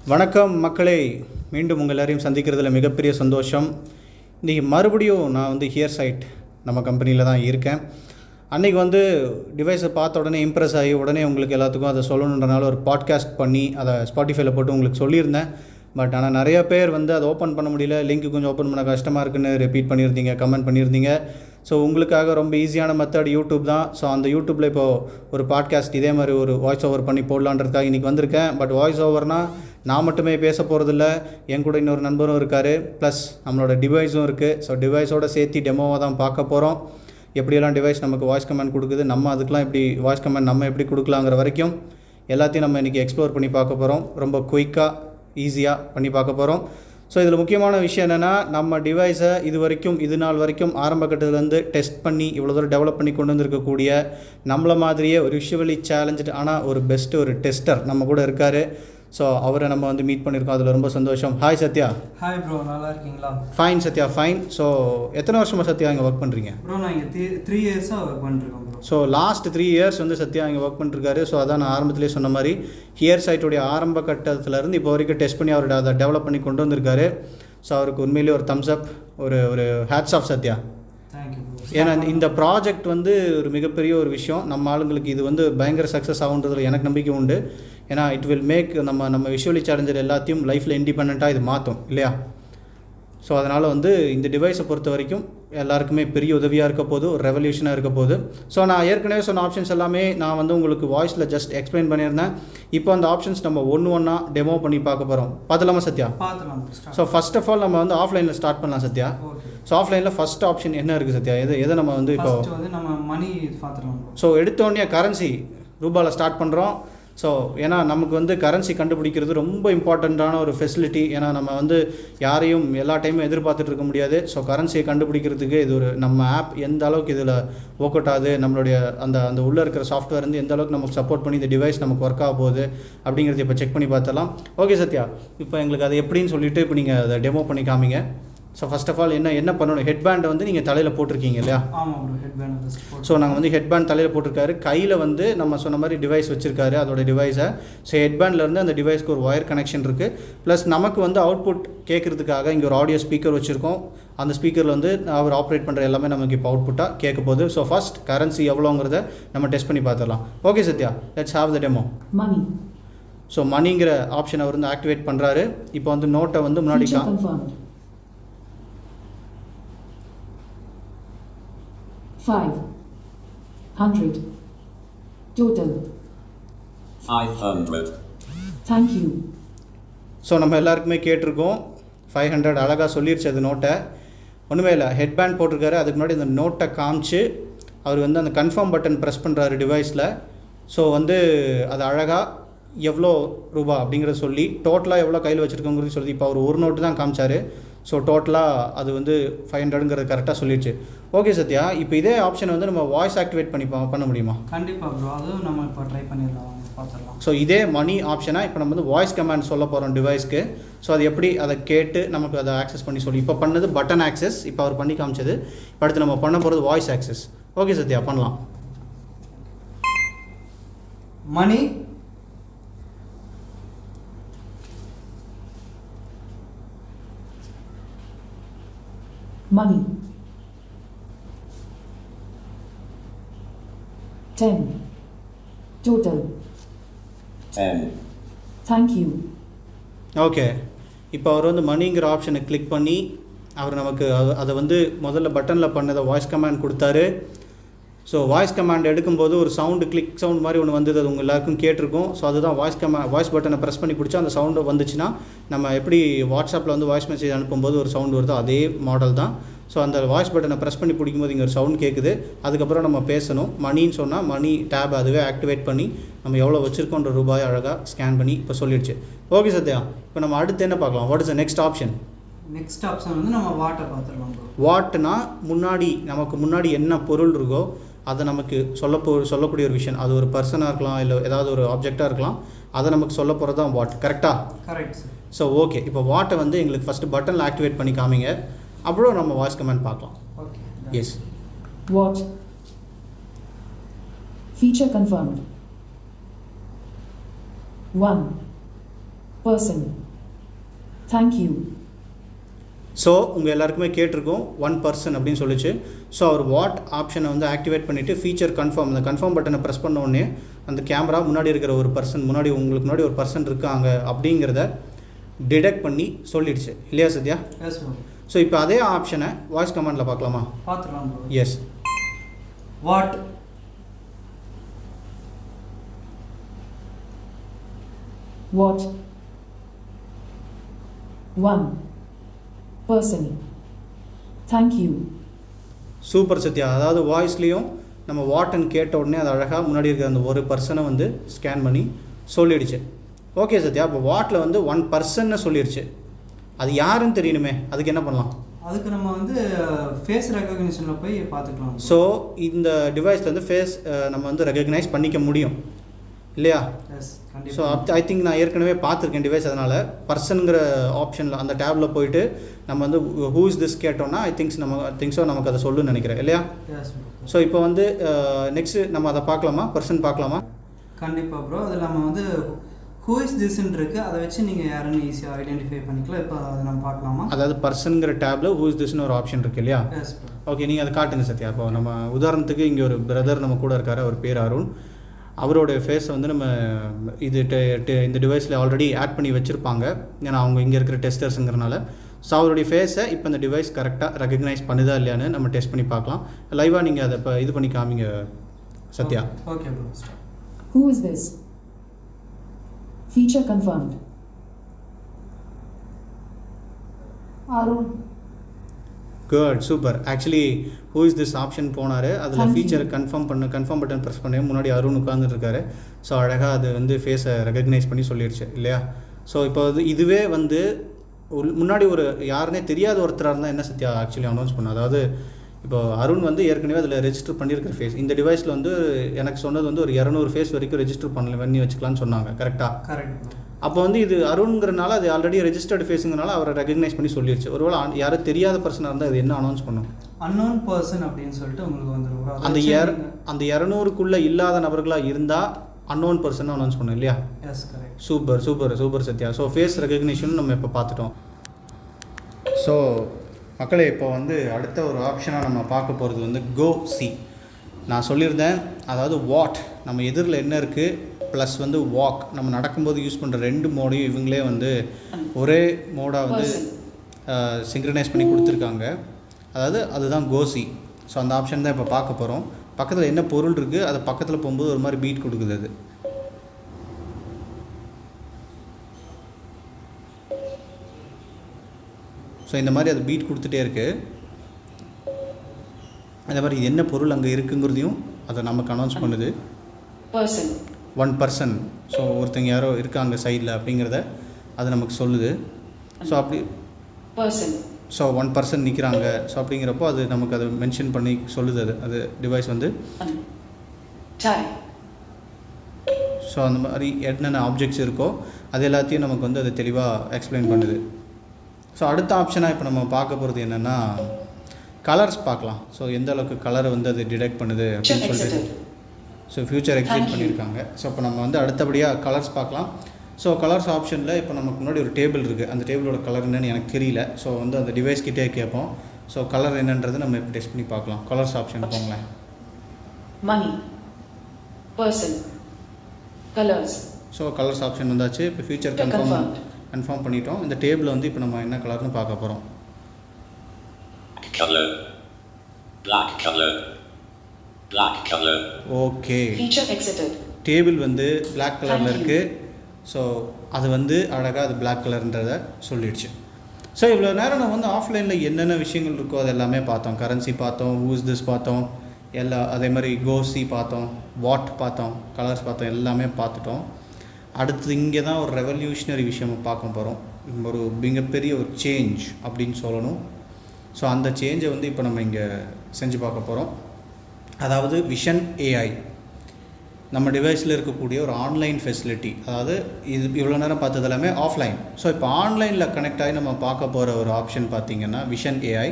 வணக்கம் மக்களே, மீண்டும் உங்கள் எல்லாரையும் சந்திக்கிறதுல மிகப்பெரிய சந்தோஷம். இன்றைக்கி மறுபடியும் நான் வந்து ஹியர் சைட் நம்ம கம்பெனியில் தான் இருக்கேன். அன்றைக்கி வந்து டிவைஸை பார்த்த உடனே இம்ப்ரெஸ் ஆகி உடனே உங்களுக்கு எல்லாத்துக்கும் அதை சொல்லணுன்றனால ஒரு பாட்காஸ்ட் பண்ணி அதை ஸ்பாட்டிஃபைல போட்டு உங்களுக்கு சொல்லியிருந்தேன். பட் ஆனால் நிறைய பேர் வந்து அதை ஓப்பன் பண்ண முடியல, லிங்க் கொஞ்சம் ஓப்பன் பண்ண கஷ்டமாக இருக்குன்னு ரிப்பீட் பண்ணியிருந்தீங்க, கமெண்ட் பண்ணியிருந்தீங்க. ஸோ உங்களுக்காக ரொம்ப ஈஸியான மெத்தட் யூடியூப் தான். ஸோ அந்த யூடியூப்பில் இப்போது ஒரு பாட்காஸ்ட் இதே மாதிரி ஒரு வாய்ஸ் ஓவர் பண்ணி போடலான்றதுக்காக இன்றைக்கி வந்திருக்கேன். பட் வாய்ஸ் ஓவர்னால் நான் மட்டுமே பேச போகிறதில்ல, என் கூட இன்னொரு நண்பரும் இருக்கார், ப்ளஸ் நம்மளோட டிவைஸும் இருக்குது. ஸோ டிவைஸோடு சேர்த்து டெமோவாக தான் பார்க்க போகிறோம். எப்படியெல்லாம் டிவைஸ் நமக்கு வாய்ஸ் கமெண்ட் கொடுக்குது, நம்ம அதுக்கெலாம் எப்படி வாய்ஸ் கமெண்ட் நம்ம எப்படி கொடுக்கலாங்கிற வரைக்கும் எல்லாத்தையும் நம்ம இன்றைக்கி எக்ஸ்ப்ளோர் பண்ணி பார்க்க போகிறோம். ரொம்ப குயிக்காக ஈஸியாக பண்ணி பார்க்க போகிறோம். ஸோ இதில் முக்கியமான விஷயம் என்னென்னா, நம்ம டிவைஸை இது நாள் வரைக்கும் ஆரம்ப கட்டத்துலேருந்து டெஸ்ட் பண்ணி இவ்வளோ தூரம் டெவலப் பண்ணி கொண்டு வந்திருக்கக்கூடிய நம்மள மாதிரியே ஒரு விஷுவலி சேலஞ்சு ஆனால் ஒரு பெஸ்ட்டு ஒரு டெஸ்டர் நம்ம கூட இருக்கார். ஸோ அவரை நம்ம வந்து மீட் பண்ணியிருக்கோம், அதில் ரொம்ப சந்தோஷம். ஹாய் சத்யா. ஹாய் ப்ரோ, நல்லா இருக்கீங்களா? Fine Sathya, fine. ஸோ எத்தனை வருஷமாக சத்யா இங்கே ஒர்க் பண்ணுறீங்க? ப்ரோ நான் இங்கே 3 இயர்ஸாக ஒர்க் பண்ணிருக்கேன் ப்ரோ. ஸோ லாஸ்ட் 3 இயர்ஸ் வந்து சத்யா இங்கே ஒர்க் பண்ணிருக்காரு. ஸோ அதான் நான் ஆரம்பத்திலே சொன்ன மாதிரி ஹியர் சைட்டுடைய ஆரம்ப கட்டத்திலேருந்து இப்போ வரைக்கும் டெஸ்ட் பண்ணி அவர் அதை டெவலப் பண்ணி கொண்டு வந்திருக்காரு. ஸோ அவருக்கு உண்மையிலேயே ஒரு தம்ஸ் அப், ஒரு hats off Sathya. Thank you bro. ஏன்னா இந்த ப்ராஜெக்ட் வந்து ஒரு மிகப்பெரிய ஒரு விஷயம். நம்ம ஆளுங்களுக்கு இது வந்து பயங்கர சக்ஸஸ் ஆகுன்றதுல எனக்கு நம்பிக்கை உண்டு. ஏன்னா இட் வில் மேக் நம்ம விஷுவலி சேலஞ்சர் எல்லாத்தையும் லைஃப்பில் இண்டிபெண்ட்டாக இது மாற்றும் இல்லையா? ஸோ அதனால் வந்து இந்த டிவைஸை பொறுத்த வரைக்கும் எல்லாருக்குமே பெரிய உதவியாக இருக்க போது, ஒரு ரெவல்யூஷனாக இருக்க போது. ஸோ நான் ஏற்கனவே சொன்ன ஆப்ஷன்ஸ் எல்லாமே நான் வந்து உங்களுக்கு வாய்ஸில் ஜஸ்ட் எக்ஸ்பிளைன் பண்ணியிருந்தேன். இப்போ அந்த ஆப்ஷன்ஸ் நம்ம ஒன்றா டெமோ பண்ணி பார்க்க போகிறோம். பார்த்துலாமா சத்யா? பார்த்துலாம். ஸோ ஃபர்ஸ்ட் ஆஃப் ஆல் நம்ம வந்து ஆஃப்லைனில் ஸ்டார்ட் பண்ணலாம் சத்யா. ஸோ ஆஃப்லைனில் ஃபஸ்ட் ஆப்ஷன் என்ன இருக்குது சத்யா? எதை நம்ம வந்து இப்போ நம்ம மணி பார்த்துக்கலாம். ஸோ எடுத்தோடனே கரன்சி ரூபாவில் ஸ்டார்ட் பண்ணுறோம். ஸோ ஏன்னா நமக்கு வந்து கரன்சி கண்டுபிடிக்கிறது ரொம்ப இம்பார்ட்டண்ட்டான ஒரு ஃபெசிலிட்டி. ஏன்னா நம்ம வந்து யாரையும் எல்லா டைமும் எதிர்பார்த்துட்டு இருக்க முடியாது. ஸோ கரன்சியை கண்டுபிடிக்கிறதுக்கு இது ஒரு நம்ம ஆப் எந்த அளவுக்கு இதில் ஒர்க் அவுட் ஆகுது, நம்மளுடைய அந்த உள்ளே இருக்கிற சாஃப்ட்வேர் வந்து எந்த அளவுக்கு நமக்கு சப்போர்ட் பண்ணி இந்த டிவைஸ் நமக்கு ஒர்க் ஆக போகுது அப்படிங்கிறது இப்போ செக் பண்ணி பார்த்தலாம். ஓகே சத்யா, இப்போ எங்களுக்கு அது எப்படின்னு சொல்லிட்டு இப்போ நீங்கள் அதை டெமோ பண்ணி காமிங்க. ஸோ ஃபர்ஸ்ட் ஆஃப் ஆல் என்ன பண்ணணும், ஹெட்பேண்டை வந்து நீங்கள் தலையில் போட்டிருக்கீங்க இல்லையா? ஆமாம் ப்ரோ, ஹெட்பேண்ட். ஸோ நாங்கள் வந்து ஹெட்பேண்ட் தலையில் போட்டிருக்காரு, கையில் வந்து நம்ம சொன்ன மாதிரி டிவைஸ் வச்சுருக்காரு, அதோட டிவைஸை. ஸோ ஹெட்பேண்ட்லேருந்து அந்த டிவைஸ்க்கு ஒரு ஒயர் கனெக்ஷன் இருக்குது. ப்ளஸ் நமக்கு வந்து அவுட்புட் கேட்குறதுக்காக இங்கே ஒரு ஆடியோ ஸ்பீக்கர் வச்சுருக்கோம். அந்த ஸ்பீக்கரில் வந்து அவர் ஆப்ரேட் பண்ணுற எல்லாமே நமக்கு இப்போ அவுட்புட்டாக கேட்க போகுது. ஸோ ஃபர்ஸ்ட் கரன்சி எவ்வளோங்கிறத நம்ம டெஸ்ட் பண்ணி பார்த்துடலாம். Okay Sathya, let's have the demo. Money. So மணிங்கிற ஆப்ஷன் அவர் வந்து ஆக்டிவேட் பண்ணுறாரு. இப்போ வந்து நோட்டை வந்து முன்னாடி 500 total 500. thank you. ஸோ நம்ம எல்லாருக்குமே கேட்டிருக்கோம் 500 அழகாக சொல்லிடுச்சு அது நோட்டை. ஒன்றுமே இல்லை, ஹெட்பேண்ட் போட்டிருக்காரு, அதுக்கு முன்னாடி அந்த நோட்டை காமிச்சு அவர் வந்து அந்த கன்ஃபார்ம் பட்டன் ப்ரெஸ் பண்ணுறாரு டிவைஸில். ஸோ வந்து அது அழகாக எவ்வளோ ரூபா அப்படிங்கிறத சொல்லி டோட்டலாக எவ்வளோ கையில் வச்சுருக்கோங்கிறது சொல்லி இப்போ அவர் ஒரு நோட்டு தான் காமிச்சார். ஸோ டோட்டலாக அது வந்து 500ங்கிறது கரெக்டாக சொல்லிடுச்சு. ஓகே சத்யா, இப்போ இதே ஆப்ஷன் வந்து நம்ம வாய்ஸ் ஆக்டிவேட் பண்ண முடியுமா? கண்டிப்பாக ப்ரோ, அதுவும் நம்ம இப்போ ட்ரை பண்ணிடலாம், பார்த்துடலாம். ஸோ இதே மணி ஆப்ஷனாக இப்போ நம்ம வந்து வாய்ஸ் கமாண்ட் சொல்ல போகிறோம் டிவைஸ்க்கு. ஸோ அது எப்படி அதை கேட்டு நமக்கு அதை ஆக்சஸ் பண்ணி சொல்லி, இப்போ பண்ணது பட்டன் ஆக்சஸ், இப்போ அவர் பண்ணி காமிச்சது. இப்போ அடுத்து நம்ம பண்ண போகிறது வாய்ஸ் ஆக்சஸ். ஓகே சத்யா, பண்ணலாம். மணி. money 10 total 10. thank you. Okay, இப்போ அவர் வந்து மணிங்கிற ஆப்ஷனை கிளிக் பண்ணி அவர் நமக்கு அதை வந்து முதல்ல பட்டனில் பண்ணதை வாய்ஸ் கமாண்ட் கொடுத்தாரு. ஸோ வாய்ஸ் கமாண்ட் எடுக்கும்போது ஒரு சவுண்டு கிளிக் சவுண்ட் மாதிரி ஒன்று வந்தது, அது உங்கள் எல்லாருக்கும் கேட்டிருக்கும். ஸோ அதுதான் வாய்ஸ் பட்டனை ப்ரெஸ் பண்ணி பிடிச்சா அந்த சவுண்டு வந்துச்சுன்னா நம்ம எப்படி வாட்ஸ்அப்பில் வந்து வாய்ஸ் மெசேஜ் அனுப்பும்போது ஒரு சவுண்டு வருதோ அதே மாடல் தான். ஸோ அந்த வாய்ஸ் பட்டனை ப்ரெஸ் பண்ணி பிடிக்கும்போது இங்கே ஒரு சவுண்ட் கேட்குது. அதுக்கப்புறம் நம்ம பேசணும். மணின்னு சொன்னால் மணி டேப் அதுவே ஆக்டிவேட் பண்ணி நம்ம எவ்வளோ வச்சுருக்கோன்ற ரூபாய் அழகாக ஸ்கேன் பண்ணி இப்போ சொல்லிடுச்சு. ஓகே சத்யா, இப்போ நம்ம அடுத்து என்ன பார்க்கலாம்? What is the next option? Next option வந்து நம்ம வாட்டை பார்த்துடலாம் ப்ரோ. வாட்னா நமக்கு முன்னாடி என்ன பொருள் இருக்கோ அதை நமக்கு சொல்லக்கூடிய ஒரு விஷயம். அது ஒரு பர்சனாக இருக்கலாம், இல்லை ஏதாவது ஒரு ஆப்ஜெக்டாக இருக்கலாம். அதை நமக்கு சொல்ல போகிறது தான் வாட். கரெக்டாக? Correct sir. ஸோ ஓகே, இப்போ வாட்டை வந்து எங்களுக்கு ஃபஸ்ட்டு பட்டனில் ஆக்டிவேட் பண்ணி காமிங்க, அப்புறம் நம்ம வாய்ஸ் கமெண்ட் பார்க்கலாம். Okay. Yes. what feature confirmed 1 person. Thank you. So உங்கள் எல்லாருக்குமே கேட்டிருக்கோம் 1 person அப்படின்னு சொல்லிச்சு. ஸோ அவர் வாட் ஆப்ஷனை வந்து ஆக்டிவேட் பண்ணிவிட்டு ஃபீச்சர் கன்ஃபார்ம், அந்த கன்ஃபார்ம் பட்டனை ப்ரெஸ் பண்ண உடனே அந்த கேமரா முன்னாடி இருக்கிற ஒரு பர்சன், உங்களுக்கு முன்னாடி ஒரு பர்சன் இருக்காங்க அப்படிங்கிறத டிடெக்ட் பண்ணி சொல்லிடுச்சு இல்லையா சத்யா? S bro. ஸோ இப்போ அதே ஆப்ஷனை வாய்ஸ் கமாண்டில் பார்க்கலாமா? பார்த்துடலாம் bro. Yes. What What? 1 person. Thank you. Super Sathya. அதாவது வாய்ஸ்லேயும் நம்ம வாட்னு கேட்ட உடனே அது அழகாக முன்னாடி இருக்கிற அந்த ஒரு பர்சனை வந்து ஸ்கேன் பண்ணி சொல்லிடுச்சு. ஓகே சத்யா, அப்போ வாட்டில் வந்து 1 person சொல்லிடுச்சு. அது யாருன்னு தெரியணுமே, அதுக்கு என்ன பண்ணலாம்? அதுக்கு நம்ம வந்து ஃபேஸ் ரெகக்னிஷனில் போய் பார்த்துக்கலாம். ஸோ இந்த டிவைஸில் வந்து ஃபேஸ் நம்ம வந்து ரெகக்னைஸ் பண்ணிக்க முடியும் இல்லையா? எஸ் ஸோ கண்டிப்பாக. ஐ திங்க் நான் ஏற்கனவே பார்த்துருக்கேன் டிவைஸ். அதனால் பர்சனுங்கிற ஆப்ஷனில் அந்த டேபில் போயிட்டு நம்ம வந்து ஹூ இஸ் திஸ் கேட்டோம்னா ஐ திங்க்ஸோ நமக்கு அதை சொல்லுன்னு நினைக்கிறேன் இல்லையா? S bro. ஸோ இப்போ வந்து நெக்ஸ்ட்டு நம்ம அதை பார்க்கலாமா, பர்சன் பார்க்கலாமா? கண்டிப்பாக ப்ரோ. அதில் நம்ம வந்து ஹூ இஸ் திஸ்ன்னு இருக்குது, அதை வச்சு நீங்கள் யாருன்னு ஈஸியாக ஐடென்டிஃபை பண்ணிக்கலாம். இப்போ அதை நம்ம பார்க்கலாமா? அதாவது பர்சனுங்கிற டேபில் ஹூ இஸ் திஸ்னு ஒரு ஆப்ஷன் இருக்குது இல்லையா? S bro. ஓகே, நீங்கள் அதை காட்டுங்க சத்யா. இப்போ நம்ம உதாரணத்துக்கு இங்கே ஒரு பிரதர் நம்ம கூட இருக்கார், அவர் பேர் அருண். அவரோட ஃபேஸை வந்து நம்ம இந்த டிவைஸில் ஆல்ரெடி ஆட் பண்ணி வச்சுருப்பாங்க, ஏன்னா அவங்க இங்கே இருக்கிற டெஸ்டர்ஸுங்கிறனால. ஸோ அவருடைய ஃபேஸை இப்போ இந்த டிவைஸ் கரெக்டாக ரெகக்னைஸ் பண்ணுதா இல்லையான்னு நம்ம டெஸ்ட் பண்ணி பார்க்கலாம். லைவாக நீங்கள் அதை இப்போ இது பண்ணி காமிங்க Sathya. Okay bro. Who is this? Feature confirmed. Arun. Good, super. Actually who is this option போனார், அதில் ஃபீச்சரை கன்ஃபார்ம் பட்டன் ப்ரெஸ் பண்ணி முன்னாடி அருண் உட்காந்துருக்காரு. ஸோ அழகாக அது வந்து ஃபேஸை ரெகக்னைஸ் பண்ணி சொல்லிடுச்சு இல்லையா? ஸோ இப்போ இதுவே வந்து முன்னாடி ஒரு யாருன்னே தெரியாத ஒருத்தராக இருந்தால் என்ன சத்யா ஆக்சுவலி அனௌன்ஸ் பண்ண? அதாவது இப்போ அருண் வந்து ஏற்கனவே அதில் ரெஜிஸ்டர் பண்ணியிருக்கிற ஃபேஸ். இந்த டிவைஸில் வந்து எனக்கு சொன்னது வந்து ஒரு 200 ஃபேஸ் வரைக்கும் ரெஜிஸ்டர் பண்ணி வச்சுக்கலான்னு சொன்னாங்க. கரெக்டாக? கரெக்ட். அப்போ வந்து இது அருண்ங்கிறனால அது ஆல்ரெடி ரெஜிஸ்டர்டு ஃபேஸுங்கிறனால அவரை ரெகக்னைஸ் பண்ணி சொல்லிடுச்சு. ஒருவேளை யாரும் தெரியாத பர்சனாக இருந்தால் இது என்ன அனௌன்ஸ் பண்ணும்? அன்னோன் பர்சன் அப்படின்னு சொல்லிட்டு உங்களுக்கு வந்துடும். அந்த 200க்குள்ளே இல்லாத நபர்களாக இருந்தால் அன்னோன் பர்சன் அனௌன்ஸ் பண்ணும் இல்லையா? Yes correct. Super super super Sathya. So face recognition நம்ம இப்போ பார்த்துட்டோம். ஸோ மக்களே, இப்போ வந்து அடுத்த ஒரு ஆப்ஷனாக நம்ம பார்க்க போகிறது வந்து கோ சி. நான் சொல்லியிருந்தேன், அதாவது வாட் நம்ம எதிரில் என்ன இருக்குது ப்ளஸ் வந்து வாக் நம்ம நடக்கும்போது யூஸ் பண்ணுற 2 மோடையும் இவங்களே வந்து ஒரே மோடாக வந்து சிங்க்ரனைஸ் பண்ணி கொடுத்துருக்காங்க. அதாவது அதுதான் கோசி. ஸோ அந்த ஆப்ஷன் தான் இப்போ பார்க்க போகிறோம். பக்கத்தில் என்ன பொருள் இருக்குது, அது பக்கத்தில் போகும்போது ஒரு மாதிரி பீட் கொடுக்குது. அது ஸோ இந்த மாதிரி அது பீட் கொடுத்துட்டே இருக்குது. அந்த மாதிரி என்ன பொருள் அங்கே இருக்குங்கிறதையும் அதை நமக்கு அனௌன்ஸ் பண்ணுது. 1 person. ஸோ ஒருத்தங்க யாரோ இருக்காங்க சைடில் அப்படிங்கிறத அது நமக்கு சொல்லுது. ஸோ அப்படி ஸோ 1 person நிற்கிறாங்க. ஸோ அப்படிங்கிறப்போ அது நமக்கு அதை மென்ஷன் பண்ணி சொல்லுது. அது டிவைஸ் வந்து ஸோ அந்த மாதிரி என்னென்ன ஆப்ஜெக்ட்ஸ் இருக்கோ அது எல்லாத்தையும் நமக்கு வந்து அது தெளிவாக எக்ஸ்பிளைன் பண்ணுது. ஸோ அடுத்த ஆப்ஷனாக இப்போ நம்ம பார்க்க போகிறது என்னென்னா கலர்ஸ் பார்க்கலாம். ஸோ எந்த அளவுக்கு கலரை வந்து அது டிடெக்ட் பண்ணுது அப்படின்னு சொல்லிட்டு ஸோ ஃபியூச்சர் எக்ஸிட் பண்ணியிருக்காங்க. ஸோ இப்போ நம்ம வந்து அடுத்தபடியாக கலர்ஸ் பார்க்கலாம். ஸோ கலர்ஸ் ஆப்ஷனில் இப்போ நமக்கு முன்னாடி ஒரு டேபிள் இருக்குது. அந்த டேபிளோட கலர் என்னன்னு எனக்கு தெரியல. ஸோ வந்து அந்த டிவைஸ் கிட்டே கேட்போம். ஸோ கலர் என்னன்றது நம்ம இப்போ டெஸ்ட் பண்ணி பார்க்கலாம். கலர்ஸ் ஆப்ஷன் போங்களேன். Money. Person. Colors. So colours option வந்தாச்சு. இப்போ ஃபியூச்சர் கன்ஃபார்ம் பண்ணிட்டோம். இந்த டேபிள் வந்து இப்போ நம்ம என்ன கலர்னு பார்க்க போகிறோம். Color. Black color. Black color. Okay, Feature exited. Table வந்து பிளாக் கலரில் இருக்குது. ஸோ அது வந்து அழகாக அது பிளாக் கலர்ன்றதை சொல்லிடுச்சு. ஸோ இவ்வளோ நேரம் நம்ம வந்து ஆஃப்லைனில் என்னென்ன விஷயங்கள் இருக்கோ அது எல்லாமே பார்த்தோம். கரன்சி பார்த்தோம், ஹூஸ் திஸ் பார்த்தோம், அதே மாதிரி கோசி பார்த்தோம், வாட் பார்த்தோம், கலர்ஸ் பார்த்தோம், எல்லாமே பார்த்துட்டோம். அடுத்து இங்கே தான் ஒரு ரெவல்யூஷனரி விஷயம் பார்க்க போகிறோம். ஒரு மிகப்பெரிய ஒரு சேஞ்ச் அப்படின்னு சொல்லணும். ஸோ அந்த சேஞ்சை வந்து இப்போ நம்ம இங்கே செஞ்சு பார்க்க போகிறோம். அதாவது விஷன் ஏஐ நம்ம டிவைஸில் இருக்கக்கூடிய ஒரு ஆன்லைன் ஃபெசிலிட்டி. அதாவது இது இவ்வளோ நேரம் பார்த்தது எல்லாமே ஆஃப்லைன். ஸோ இப்போ ஆன்லைனில் கனெக்ட் ஆகி நம்ம பார்க்க போகிற ஒரு ஆப்ஷன் பார்த்திங்கன்னா விஷன் ஏஐ.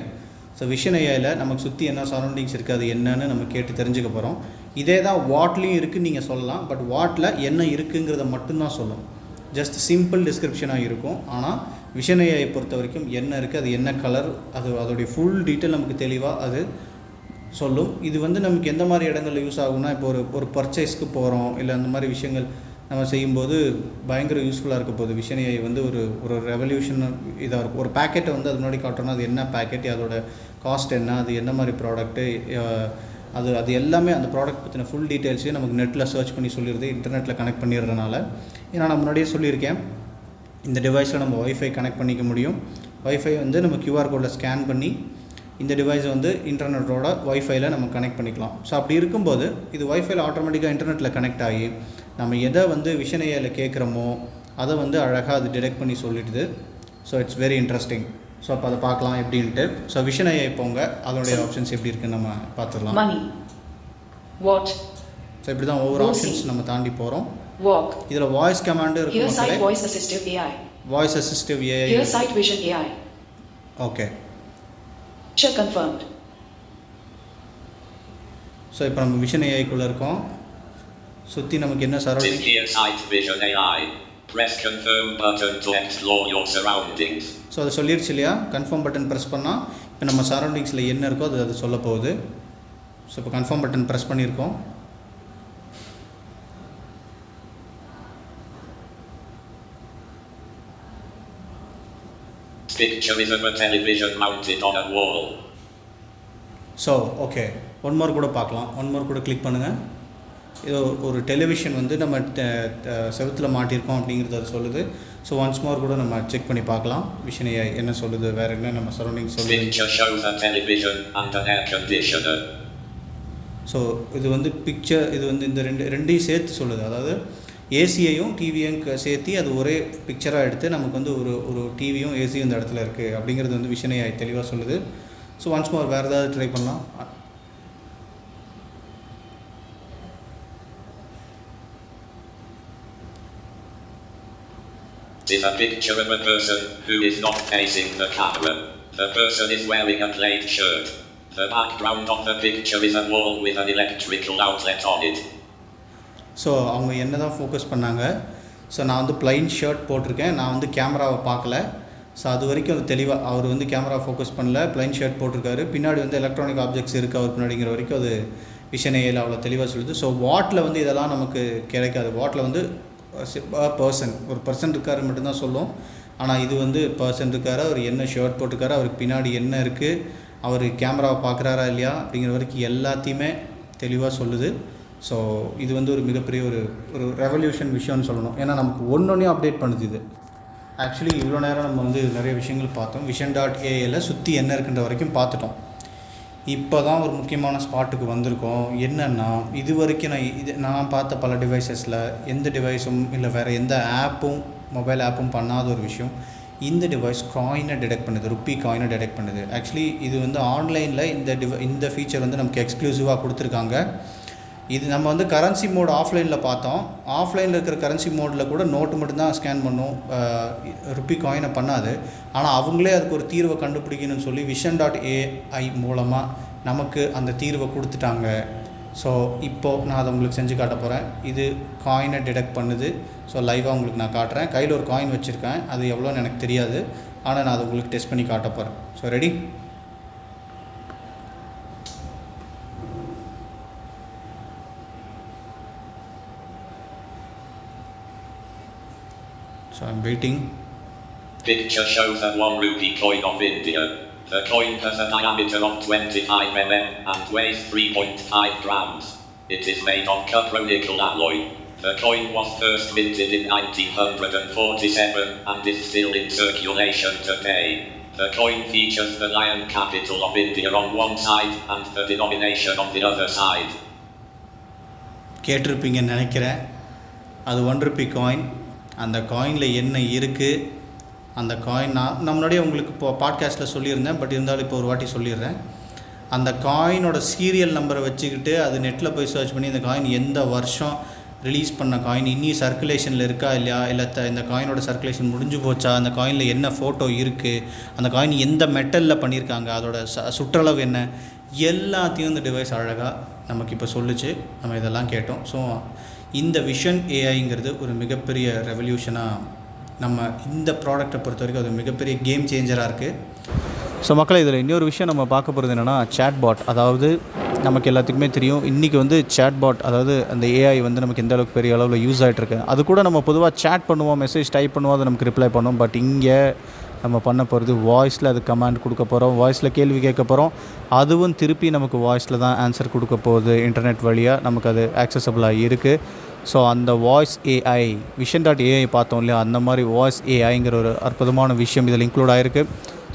ஸோ விஷன் ஏஐயில் நமக்கு சுற்றி என்ன சரௌண்டிங்ஸ் இருக்குது அது என்னன்னு நம்ம கேட்டு தெரிஞ்சுக்க போகிறோம். இதே தான் வாட்லேயும் இருக்குதுன்னு நீங்கள் சொல்லலாம். பட் வாட்டில் என்ன இருக்குங்கிறத மட்டும்தான் சொல்லும். ஜஸ்ட் சிம்பிள் டிஸ்கிரிப்ஷனாக இருக்கும். ஆனால் விஷன் ஏஐ பொறுத்த வரைக்கும் என்ன இருக்குது, அது என்ன கலர், அதோடைய ஃபுல் டீட்டெயில் நமக்கு தெளிவாக அது சொல்லும். இது வந்து நமக்கு எந்த மாதிரி இடங்களில் யூஸ் ஆகும்னா, இப்போ ஒரு பர்ச்சேஸ்க்கு போகிறோம் இல்லை அந்த மாதிரி விஷயங்கள் நம்ம செய்யும்போது பயங்கர யூஸ்ஃபுல்லாக இருக்க போகுது. விஷன் ஏஐ வந்து ஒரு ரெவல்யூஷன் இதாக இருக்கும். ஒரு பேக்கெட்டை வந்து அது முன்னாடி காட்டுறோன்னா அது என்ன பேக்கெட், அதோட காஸ்ட் என்ன, அது என்ன மாதிரி ப்ராடக்ட்டு, அது எல்லாமே அந்த ப்ராடக்ட் பற்றின ஃபுல் டீட்டெயில்ஸையும் நமக்கு நெட்டில் சர்ச் பண்ணி சொல்லிடுது, இன்டர்நெட்டில் கனெக்ட் பண்ணிடுறதுனால. ஏன்னா நான் முன்னாடியே சொல்லியிருக்கேன், இந்த டிவைஸில் நம்ம ஒய்ஃபை கனெக்ட் பண்ணிக்க முடியும். ஒய்ஃபை வந்து நம்ம கியூஆர் கோடில் ஸ்கேன் பண்ணி இந்த டிவைஸை வந்து இன்டர்நெட்டோட ஒய்ஃபைல நம்ம கனெக்ட் பண்ணிக்கலாம். ஸோ அப்படி இருக்கும்போது இது ஒய்ஃபைல ஆட்டோமேட்டிக்காக இன்டர்நெட்டில் கனெக்ட் ஆகி நம்ம எதை வந்து விஷன் ஏஐயில் கேட்குறோமோ அதை வந்து அழகாக அது டிடெக்ட் பண்ணி சொல்லிடுது. So it's very interesting. So அப்போ அதை பார்க்கலாம் எப்படின்ட்டு. ஸோ விஷன் ஏஐ போங்க, அதனுடைய ஆப்ஷன்ஸ் எப்படி இருக்குன்னு நம்ம பார்த்துடலாம். Money. What? ஸோ இப்படி தான் ஒவ்வொரு ஆப்ஷன்ஸ் நம்ம தாண்டி போகிறோம். Walk. இதில் வாய்ஸ் கமாண்டு Here இருக்கும் sight மக்களே. voice assistive AI. Voice assistive AI. Here sight vision AI. Okay. Check confirmed. So இப்போ நம்ம விஷன் ஏஐக்குள்ளே இருக்கோம். சுற்றி நமக்கு என்ன This surrounding. here sight vision AI. Press confirm button to explore your surroundings. So அதை சொல்லிடுச்சு இல்லையா, கன்ஃபார்ம் பட்டன் ப்ரெஸ் பண்ணால் இப்போ நம்ம சரௌண்டிங்ஸில் என்ன இருக்கோ அது சொல்ல போகுது. ஸோ இப்போ கன்ஃபார்ம் பட்டன் ப்ரெஸ் பண்ணியிருக்கோம். Picture is of a television mounted on a wall. So okay, one more கூட பார்க்கலாம். ஒன் மோர் கூட கிளிக் பண்ணுங்கள். இது ஒரு டெலிவிஷன் வந்து நம்ம செவுத்தில் மாட்டியிருக்கோம் அப்படிங்கிறது அது சொல்லுது. ஸோ ஒன்ஸ் மோர் கூட நம்ம செக் பண்ணி பார்க்கலாம் விஷன் ஏஐ என்ன சொல்லுது, வேறு என்ன நம்ம சரௌண்டிங் சொல்லுது. Picture shows a television and an air conditioner. So இது வந்து பிக்சர், இது வந்து இந்த ரெண்டையும் சேர்த்து சொல்லுது. அதாவது ஏசியையும் டிவியும் சேர்த்து அது ஒரே பிக்சராக எடுத்து நமக்கு வந்து ஒரு டிவியும் ஏசியும் இந்த இடத்துல இருக்குது அப்படிங்கிறது வந்து விஷன் ஏஐ தெளிவாக சொல்லுது. ஸோ ஒன்ஸ் மோர் வேறு ஏதாவது ட்ரை பண்ணலாம். It is a picture of a person who is not facing the camera. The person is wearing a plaid shirt. The background of the picture is a wall with an electrical outlet on it. So அவங்க என்ன தான் focus பண்ணாங்க. So நான் வந்து plain shirt போட்டிருக்கேன், நான் வந்து கேமராவை பார்க்கல. ஸோ அது வரைக்கும் அது தெளிவாக அவர் வந்து கேமரா ஃபோக்கஸ் பண்ணல, ப்ளைன் ஷர்ட் போட்டிருக்காரு, பின்னாடி வந்து எலக்ட்ரானிக் ஆப்ஜெக்ட்ஸ் இருக்குது அவர் பின்னாடிங்கிற வரைக்கும் அது விஷன் ஏஐயில் அவ்வளோ தெளிவாக சொல்லுது. ஸோ வாட்டில் வந்து இதெல்லாம் நமக்கு கிடைக்காது. வாட்டில் வந்து பர்சன், ஒரு பர்சன் இருக்காரு மட்டும்தான் சொல்லும். ஆனால் இது வந்து பர்சன் இருக்காரு, அவர் என்ன ஷர்ட் போட்டிருக்காரு, அவருக்கு பின்னாடி என்ன இருக்குது, அவர் கேமராவை பார்க்குறாரா இல்லையா அப்படிங்கிற வரைக்கும் எல்லாத்தையுமே தெளிவாக சொல்லுது. ஸோ இது வந்து ஒரு மிகப்பெரிய ஒரு ரெவல்யூஷன் விஷயம்னு சொல்லணும். ஏன்னா நமக்கு ஒன்றொன்றையும் அப்டேட் பண்ணுது இது. ஆக்சுவலி இவ்வளோ நேரம் நம்ம வந்து நிறைய விஷயங்கள் பார்த்தோம். விஷன்.ஏஐயில் சுற்றி என்ன இருக்குன்ற வரைக்கும் பார்த்துட்டோம். இப்போ தான் ஒரு முக்கியமான ஸ்பாட்டுக்கு வந்திருக்கோம். என்னென்னா, இது வரைக்கும் நான் பார்த்த பல டிவைசஸில் எந்த டிவைஸும் இல்லை வேறு எந்த ஆப்பும் மொபைல் ஆப்பும் பண்ணாத ஒரு விஷயம், இந்த டிவைஸ் காயினை டிடெக்ட் பண்ணுது, ருப்பி காயினை டிடெக்ட் பண்ணுது. ஆக்சுவலி இது வந்து ஆன்லைனில் இந்த ஃபீச்சர் வந்து நமக்கு எக்ஸ்க்ளூசிவாக கொடுத்துருக்காங்க. இது நம்ம வந்து கரன்சி மோட் ஆஃப்லைனில் பார்த்தோம். ஆஃப்லைனில் இருக்கிற கரன்சி மோடில் கூட நோட்டு மட்டும்தான் ஸ்கேன் பண்ணும், ருப்பி காயினை பண்ணாது. ஆனால் அவங்களே அதுக்கு ஒரு தீர்வை கண்டுபிடிக்கணும்னு சொல்லி விஷன்.ஏஐ மூலமாக நமக்கு அந்த தீர்வை கொடுத்துட்டாங்க. ஸோ இப்போது நான் அதை உங்களுக்கு செஞ்சு காட்ட போகிறேன். இது காயினை டிடெக்ட் பண்ணுது. ஸோ லைவாக உங்களுக்கு நான் காட்டுறேன். கையில் ஒரு காயின் வச்சுருக்கேன், அது எவ்வளோன்னு எனக்கு தெரியாது, ஆனால் நான் அதை உங்களுக்கு டெஸ்ட் பண்ணி காட்ட போகிறேன். So ready? So I'm waiting. Picture shows a 1 rupee coin of India. The coin has a diameter of 25 mm and weighs 3.5 grams. It is made of copper-nickel alloy. The coin was first minted in 1947 and is still in circulation today. The coin features the lion capital of India on one side and the denomination on the other side. கேட்டிருப்பீங்கன்னு நினைக்கிறேன். அது 1 rupee coin. அந்த காயினில் என்ன இருக்குது, அந்த coin நான் முன்னாடியே உங்களுக்கு இப்போ பாட்காஸ்ட்டில் சொல்லியிருந்தேன், பட் இருந்தாலும் இப்போ ஒரு வாட்டி சொல்லிடுறேன். அந்த காயினோட சீரியல் நம்பரை வச்சுக்கிட்டு அது நெட்டில் போய் சர்ச் பண்ணி இந்த காயின் எந்த வருஷம் ரிலீஸ் பண்ண காயின், இன்னி சர்க்குலேஷனில் இருக்கா இல்லையா, இல்லை இந்த காயினோட சர்க்குலேஷன் முடிஞ்சு போச்சா, அந்த காயினில் என்ன ஃபோட்டோ இருக்குது, அந்த காயின் எந்த மெட்டலில் பண்ணியிருக்காங்க, அதோட சுற்றளவு என்ன, எல்லாத்தையும் இந்த டிவைஸ் அழகாக நமக்கு இப்போ சொல்லிச்சு. நம்ம இதெல்லாம் கேட்டோம். ஸோ இந்த விஷன் ஏஐங்கிறது ஒரு மிகப்பெரிய ரெவல்யூஷனாக நம்ம இந்த ப்ராடக்ட்டை பொறுத்த வரைக்கும் அது மிகப்பெரிய கேம் சேஞ்சராக இருக்குது. ஸோ மக்களை இதில் இன்னொரு விஷயம் நம்ம பார்க்க போகிறது என்னென்னா சேட்பாட். அதாவது நமக்கு எல்லாத்துக்குமே தெரியும் இன்றைக்கி வந்து சேட்பாட், அதாவது அந்த ஏஐ வந்து நமக்கு எந்த அளவுக்கு பெரிய அளவில் யூஸ் ஆகிட்டுருக்கு. அது கூட நம்ம பொதுவாக சேட் பண்ணுவோம், மெசேஜ் டைப் பண்ணுவோம், அதை நமக்கு ரிப்ளை பண்ணுவோம். பட் இங்கே நம்ம பண்ண போகிறது வாய்ஸில் அது கமாண்ட் கொடுக்க போகிறோம், வாய்ஸில் கேள்வி கேட்க போகிறோம், அதுவும் திருப்பி நமக்கு வாய்ஸில் தான் ஆன்சர் கொடுக்க போகுது. இன்டர்நெட் வழியாக நமக்கு அது ஆக்சசபிளாக இருக்குது. ஸோ அந்த வாய்ஸ் ஏஐ விஷன்.ai பார்த்தோம் இல்லையா, அந்த மாதிரி வாய்ஸ் ஏஐங்கிற ஒரு அற்புதமான விஷயம் இதில் இன்க்ளூட் ஆகிருக்கு.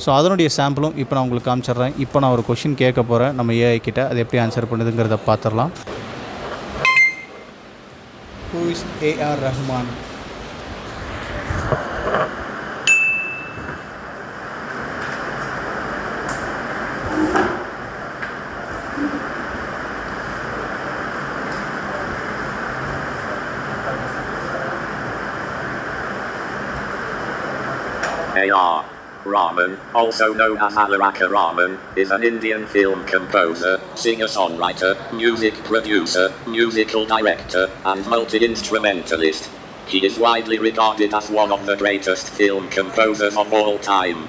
ஸோ அதனுடைய சாம்பிளும் இப்போ நான் உங்களுக்கு காமிச்சிட்றேன். இப்போ நான் ஒரு கொஷின் கேட்க போகிறேன் நம்ம ஏஐ கிட்ட, அது எப்படி ஆன்சர் பண்ணுதுங்கிறத பார்த்துடலாம். Who is AR Rahman? A.R. Rahman, also known as Alaraka Rahman, is an Indian film composer, singer-songwriter, music producer, musical director, and multi-instrumentalist. He is widely regarded as one of the greatest film composers of all time.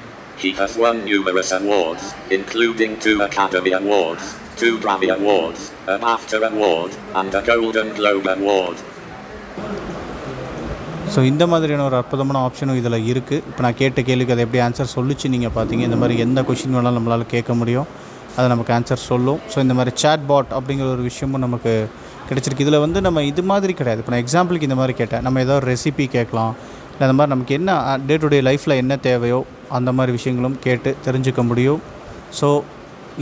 He has won numerous awards, including 2 Academy Awards, 2 Grammy Awards, a BAFTA Award, and a Golden Globe Award. So இந்த மாதிரியான ஒரு அற்புதமான ஆப்ஷனும் இதில் இருக்குது. இப்போ நான் கேட்ட கேள்விக்கு அதை எப்படி ஆன்சர் சொல்லிச்சு நீங்கள் பார்த்தீங்க. இந்த மாதிரி எந்த கொஷின் வேணாலும் நம்மளால் கேட்க முடியும், அதை நமக்கு ஆன்சர் சொல்லும். ஸோ இந்த மாதிரி சேட் பாட் அப்படிங்கிற ஒரு விஷயமும் நமக்கு கிடச்சிருக்கு. இதில் வந்து நம்ம இது மாதிரி கிடையாது. இப்போ நான் எக்ஸாம்பிளுக்கு இந்த மாதிரி கேட்டேன், நம்ம ஏதோ ஒரு ரெசிபி கேட்கலாம், இல்லை அந்த மாதிரி நமக்கு என்ன டே டு டே லைஃப்பில் என்ன தேவையோ அந்த மாதிரி விஷயங்களும் கேட்டு தெரிஞ்சுக்க முடியும். ஸோ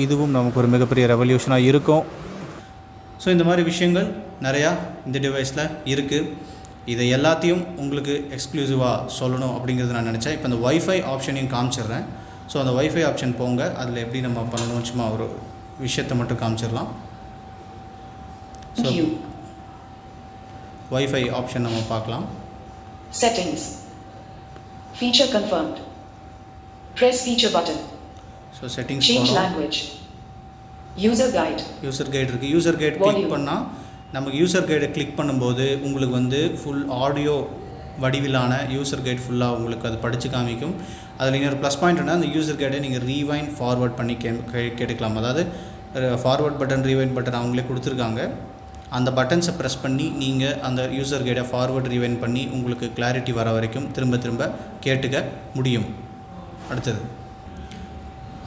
இதுவும் நமக்கு ஒரு மிகப்பெரிய ரெவல்யூஷனாக இருக்கும். ஸோ இந்த மாதிரி விஷயங்கள் நிறையா இந்த டிவைஸில் இருக்குது. இதை எல்லாத்தையும் உங்களுக்கு எக்ஸ்க்ளூசிவாக சொல்லணும் அப்படிங்கிறது நான் நினச்சேன். இப்போ அந்த வைஃபை ஆப்ஷனையும் காமிச்சிடுறேன். ஸோ அந்த வைஃபை ஆப்ஷன் போங்க, அதில் எப்படி நம்ம பண்ணணும் சும்மா ஒரு விஷயத்தை மட்டும் காமிச்சிடலாம். ஸோ வைஃபை ஆப்ஷன் நம்ம பார்க்கலாம். Settings. Feature confirmed. Press feature button. So settings Change போகிறோம். language. User guide. User guide இருக்குது. யூசர் கைடு கிளிக் பண்ணால் நமக்கு யூசர் கைடை கிளிக் பண்ணும்போது உங்களுக்கு வந்து ஃபுல் ஆடியோ வடிவிலான யூசர் கைடு ஃபுல்லாக உங்களுக்கு அது படித்து காமிக்கும். அதில் இன்னொரு ப்ளஸ் பாயிண்ட்னா அந்த யூசர் கைடை நீங்கள் ரீவைண்ட் ஃபார்வர்ட் பண்ணி கேட்டுக்கலாம். அதாவது ஃபார்வர்ட் பட்டன், ரீவைண்ட் பட்டன் அவங்களே கொடுத்துருக்காங்க. அந்த பட்டன்ஸை ப்ரெஸ் பண்ணி நீங்கள் அந்த யூசர் கைடை ஃபார்வர்ட் ரீவைண்ட் பண்ணி உங்களுக்கு கிளாரிட்டி வர வரைக்கும் திரும்ப திரும்ப கேட்டுக்க முடியும். அடுத்தது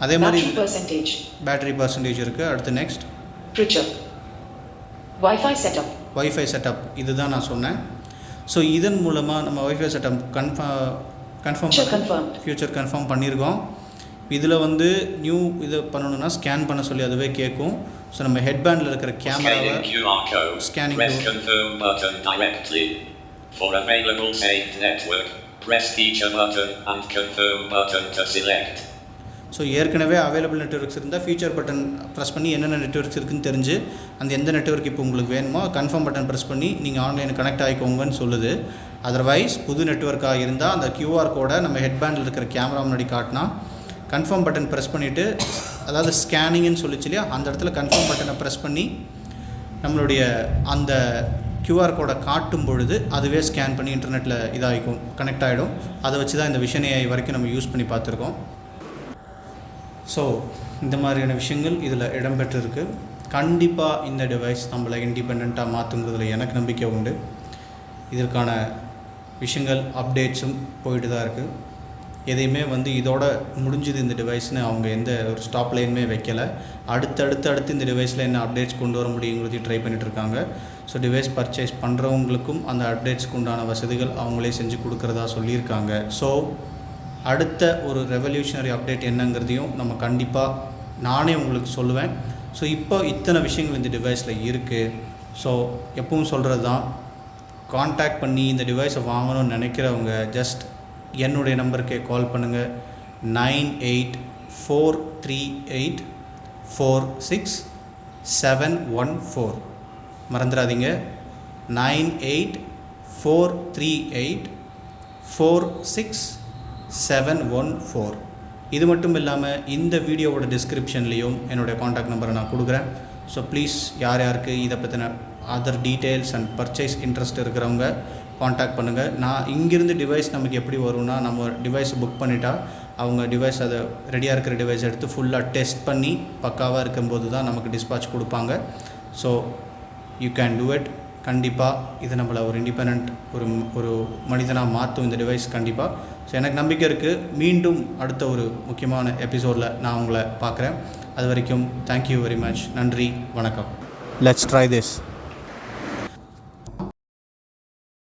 அதே மாதிரி பேட்டரி பர்சன்டேஜ் இருக்குது. அடுத்து next Wi-Fi setup. Wifi setup இதுதான் நான் சொன்னேன். ஸோ இதன் மூலமாக நம்ம வைஃபை செட்டப் ஃபியூச்சர் கன்ஃபார்ம் பண்ணியிருக்கோம். இதில் வந்து நியூ இது பண்ணணும்னா ஸ்கேன் பண்ண சொல்லி அதுவே கேட்கும். ஸோ நம்ம ஹெட்பேண்டில் இருக்கிற கேமராவை scanning confirm button directly. For available saved network, press feature button and confirm button to select. So ஏற்கனவே அவைலபிள் நெட்வொர்க்ஸ் இருந்தால் ஃபியூச்சர் பட்டன் ப்ரெஸ் பண்ணி என்னென்ன நெட்வொர்க்ஸ் இருக்குதுன்னு தெரிஞ்சு அந்த எந்த நெட்வொர்க் இப்போ உங்களுக்கு வேணுமோ கன்ஃபார்ம் பட்டன் ப்ரெஸ் பண்ணி நீங்கள் ஆன்லைனில் கனெக்ட் ஆகிக்கோங்கன்னு சொல்லுது. அதர்வைஸ் புது நெட்வொர்க்காக இருந்தால் அந்த QR கோடை நம்ம ஹெட்பேண்டில் இருக்கிற கேமரா முன்னாடி காட்டினா கன்ஃபார்ம் பட்டன் ப்ரெஸ் பண்ணிவிட்டு, அதாவது ஸ்கேனிங்னு சொல்லிச்சு இல்லையா, அந்த இடத்துல கன்ஃபார்ம் பட்டனை ப்ரெஸ் பண்ணி நம்மளுடைய அந்த QR கோடை காட்டும் பொழுது அதுவே ஸ்கேன் பண்ணி இன்டர்நெட்டில் இதாகிக்கும், கனெக்ட் ஆகிடும். அதை வச்சு தான் இந்த விஷன் AI வரைக்கும் நம்ம யூஸ் பண்ணி பார்த்துருக்கோம். ஸோ இந்த மாதிரியான விஷயங்கள் இதில் இடம்பெற்றிருக்கு. கண்டிப்பாக இந்த டிவைஸ் நம்மளை இண்டிபெண்ட்டாக மாற்றுங்கிறதுல எனக்கு நம்பிக்கை உண்டு. இதற்கான விஷயங்கள் அப்டேட்ஸும் போயிட்டு தான் இருக்குது. எதையுமே வந்து இதோட முடிஞ்சுது இந்த டிவைஸ்னு அவங்க எந்த ஒரு ஸ்டாப் லைனுமே வைக்கலை. அடுத்து இந்த டிவைஸில் என்ன அப்டேட்ஸ் கொண்டு வர முடியுங்கிறதையும் ட்ரை பண்ணிகிட்ருக்காங்க. ஸோ டிவைஸ் பர்ச்சேஸ் பண்ணுறவங்களுக்கும் அந்த அப்டேட்ஸ்க்கு உண்டான வசதிகள் அவங்களே செஞ்சு கொடுக்குறதா சொல்லியிருக்காங்க. ஸோ அடுத்த ஒரு ரெவல்யூஷனரி அப்டேட் என்னங்கிறதையும் நம்ம கண்டிப்பாக நானே உங்களுக்கு சொல்லுவேன். ஸோ இப்போ இத்தனை விஷயங்கள் இந்த டிவைஸில் இருக்குது. ஸோ எப்பவும் சொல்கிறது தான், காண்டாக்ட் பண்ணி இந்த டிவைஸை வாங்கணும்னு நினைக்கிறவங்க ஜஸ்ட் என்னுடைய நம்பருக்கே கால் பண்ணுங்கள். 9843846714. மறந்துடாதீங்க, 9843846714. இது மட்டும் இல்லாமல் இந்த வீடியோவோட டிஸ்கிரிப்ஷன்லேயும் என்னுடைய காண்டாக்ட் நம்பரை நான் கொடுக்குறேன். ஸோ ப்ளீஸ் யார் யாருக்கு இதை பற்றின other details and purchase interest இருக்கிறவங்க காண்டாக்ட் பண்ணுங்கள். நான் இங்கேருந்து டிவைஸ் நமக்கு எப்படி வரும்னா, நம்ம டிவைஸ் புக் பண்ணிட்டா அவங்க டிவைஸ் அதை ரெடியாக இருக்கிற டிவைஸ் எடுத்து ஃபுல்லாக டெஸ்ட் பண்ணி பக்காவாக இருக்கும்போது தான் நமக்கு டிஸ்பாச் கொடுப்பாங்க. So you can do it. கண்டிப்பாக இது நம்மளை ஒரு இண்டிபெண்ட் ஒரு மனிதனாக மாற்றும் இந்த டிவைஸ் கண்டிப்பாக. ஸோ எனக்கு நம்பிக்கை இருக்குது. மீண்டும் அடுத்த ஒரு முக்கியமான எபிசோடில் நான் உங்களை பார்க்குறேன். அது வரைக்கும் தேங்க்யூ வெரி மச். நன்றி, வணக்கம். Let's try this.